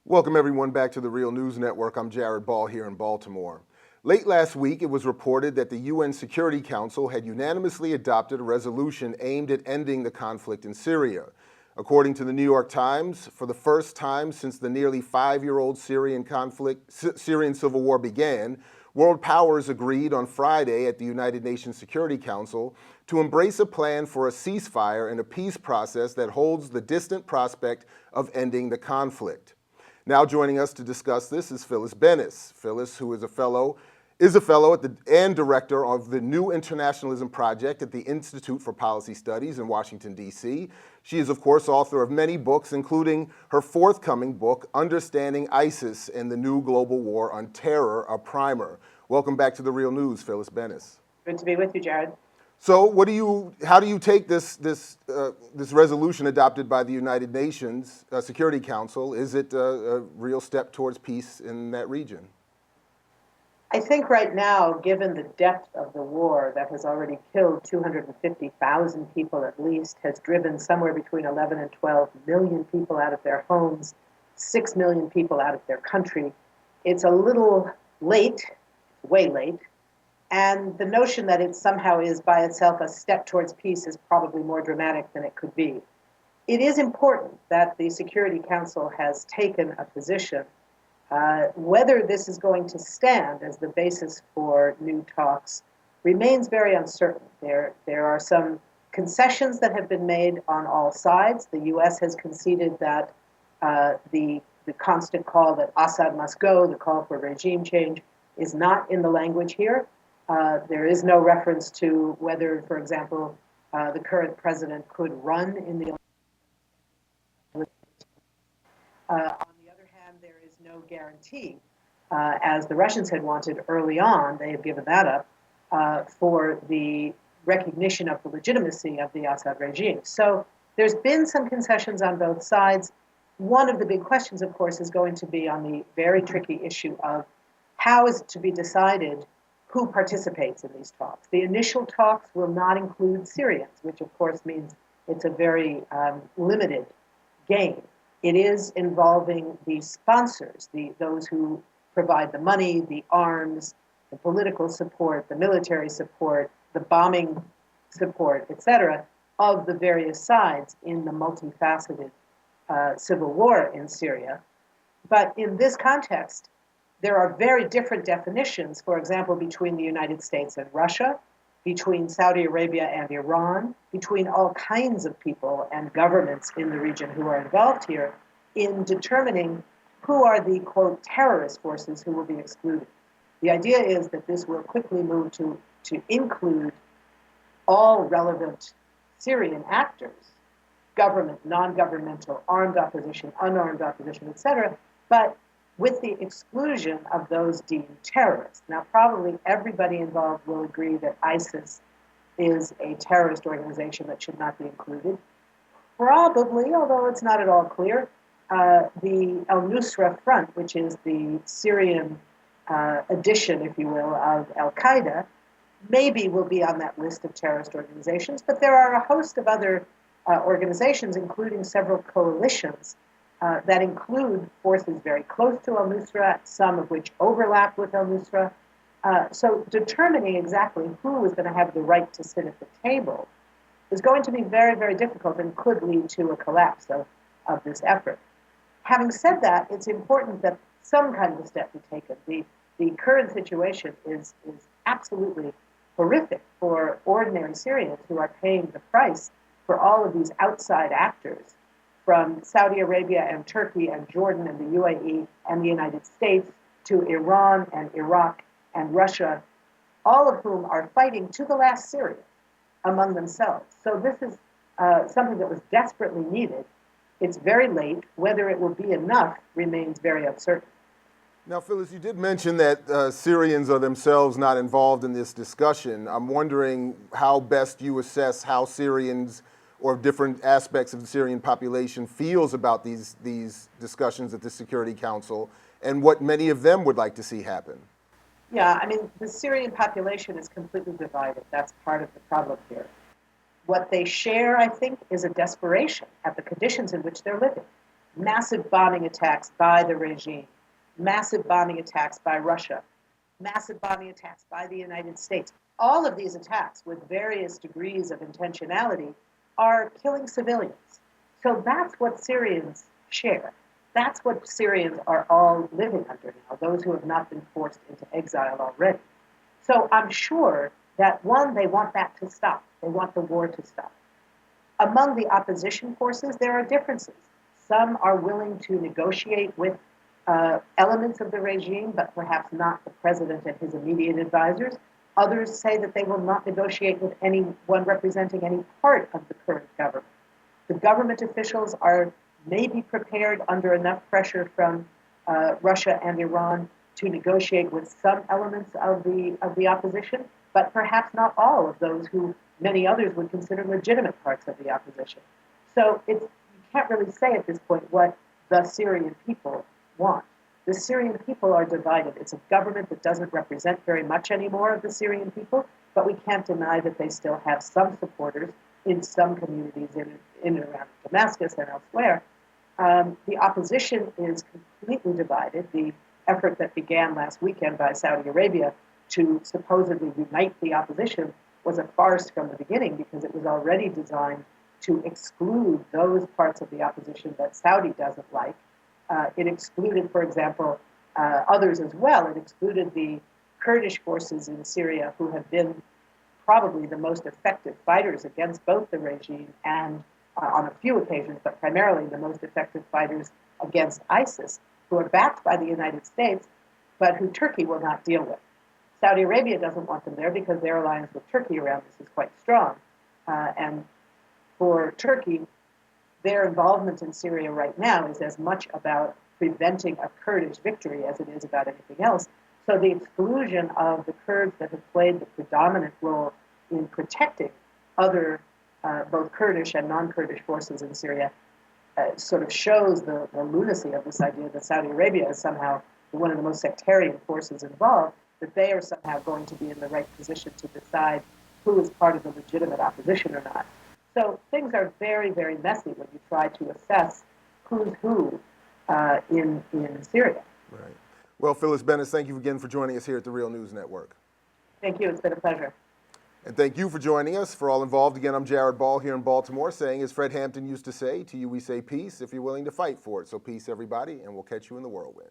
Welcome everyone back to the Real News Network. I'm Jared Ball here in Baltimore. Late last week, it was reported that the UN Security Council had unanimously adopted a resolution aimed at ending the conflict in Syria. According to the New York Times, for the first time since the nearly 5-year-old Syrian civil war began, world powers agreed on Friday at the United Nations Security Council to embrace a plan for a ceasefire and a peace process that holds the distant prospect of ending the conflict. Now joining us to discuss this is Phyllis Bennis. Phyllis, who is a fellow and director of the new Internationalism project at the Institute for Policy Studies in Washington, D.C. She is, of course, author of many books, including her forthcoming book, Understanding ISIS and the New Global War on Terror, a primer. Welcome back to the Real News, Phyllis Bennis. Good to be with you, Jared. So how do you take this resolution adopted by the United Nations Security Council? Is it a real step towards peace in that region? I think right now, given the depth of the war that has already killed 250,000 people at least, has driven somewhere between 11 and 12 million people out of their homes, 6 million people out of their country, it's a little late, way late, and the notion that it somehow is by itself a step towards peace is probably more dramatic than it could be. It is important that the Security Council has taken a position. Whether this is going to stand as the basis for new talks remains very uncertain. There are some concessions that have been made on all sides. The U.S. has conceded that the constant call that Assad must go, the call for regime change, is not in the language here. There is no reference to whether, for example, the current president could run in the election. On the other hand, there is no guarantee, as the Russians had wanted early on, they have given that up, for the recognition of the legitimacy of the Assad regime. So there's been some concessions on both sides. One of the big questions, of course, is going to be on the very tricky issue of how is it to be decided who participates in these talks. The initial talks will not include Syrians, which of course means it's a very limited game. It is involving the sponsors, those who provide the money, the arms, the political support, the military support, the bombing support, etc., of the various sides in the multifaceted civil war in Syria. But in this context, there are very different definitions, for example, between the United States and Russia, between Saudi Arabia and Iran, between all kinds of people and governments in the region who are involved here in determining who are the, quote, terrorist forces who will be excluded. The idea is that this will quickly move to include all relevant Syrian actors, government, non-governmental, armed opposition, unarmed opposition, etc., but with the exclusion of those deemed terrorists. Now, probably everybody involved will agree that ISIS is a terrorist organization that should not be included. Probably, although it's not at all clear, the al-Nusra Front, which is the Syrian edition, if you will, of al-Qaeda, maybe will be on that list of terrorist organizations, but there are a host of other organizations, including several coalitions, that include forces very close to al-Nusra, some of which overlap with al-Nusra. So determining exactly who is going to have the right to sit at the table is going to be very, very difficult and could lead to a collapse of this effort. Having said that, it's important that some kind of a step be taken. The current situation is absolutely horrific for ordinary Syrians who are paying the price for all of these outside actors from Saudi Arabia and Turkey and Jordan and the UAE and the United States to Iran and Iraq and Russia, all of whom are fighting to the last Syria among themselves. So this is something that was desperately needed. It's very late. Whether it will be enough remains very uncertain. Now, Phyllis, you did mention that Syrians are themselves not involved in this discussion. I'm wondering how best you assess how Syrians or different aspects of the Syrian population feels about these discussions at the Security Council and what many of them would like to see happen. Yeah, I mean, the Syrian population is completely divided. That's part of the problem here. What they share, I think, is a desperation at the conditions in which they're living. massive bombing attacks by the regime, massive bombing attacks by Russia, massive bombing attacks by the United States. All of these attacks, with various degrees of intentionality, are killing civilians. So that's what Syrians share. That's what Syrians are all living under now, those who have not been forced into exile already. So I'm sure that, one, they want that to stop. They want the war to stop. Among the opposition forces, there are differences. Some are willing to negotiate with elements of the regime, but perhaps not the president and his immediate advisors. Others say that they will not negotiate with anyone representing any part of the current government. The government officials are maybe prepared under enough pressure from Russia and Iran to negotiate with some elements of the opposition, but perhaps not all of those who many others would consider legitimate parts of the opposition. So you can't really say at this point what the Syrian people want. The Syrian people are divided. It's a government that doesn't represent very much anymore of the Syrian people, but we can't deny that they still have some supporters in some communities in and around Damascus and elsewhere. The opposition is completely divided. The effort that began last weekend by Saudi Arabia to supposedly unite the opposition was a farce from the beginning, because it was already designed to exclude those parts of the opposition that Saudi doesn't like. It excluded, for example, others as well. It excluded the Kurdish forces in Syria, who have been probably the most effective fighters against both the regime and, on a few occasions, but primarily the most effective fighters against ISIS, who are backed by the United States, but who Turkey will not deal with. Saudi Arabia doesn't want them there because their alliance with Turkey around this is quite strong. And for Turkey, their involvement in Syria right now is as much about preventing a Kurdish victory as it is about anything else. So the exclusion of the Kurds that have played the predominant role in protecting other, both Kurdish and non-Kurdish forces in Syria, sort of shows the lunacy of this idea that Saudi Arabia is somehow one of the most sectarian forces involved, that they are somehow going to be in the right position to decide who is part of the legitimate opposition or not. So things are very, very messy when you try to assess who's who in Syria. Right. Well, Phyllis Bennis, thank you again for joining us here at the Real News Network. Thank you. It's been a pleasure. And thank you for joining us. For all involved, again, I'm Jared Ball here in Baltimore, saying, as Fred Hampton used to say, to you we say peace if you're willing to fight for it. So peace, everybody, and we'll catch you in the whirlwind.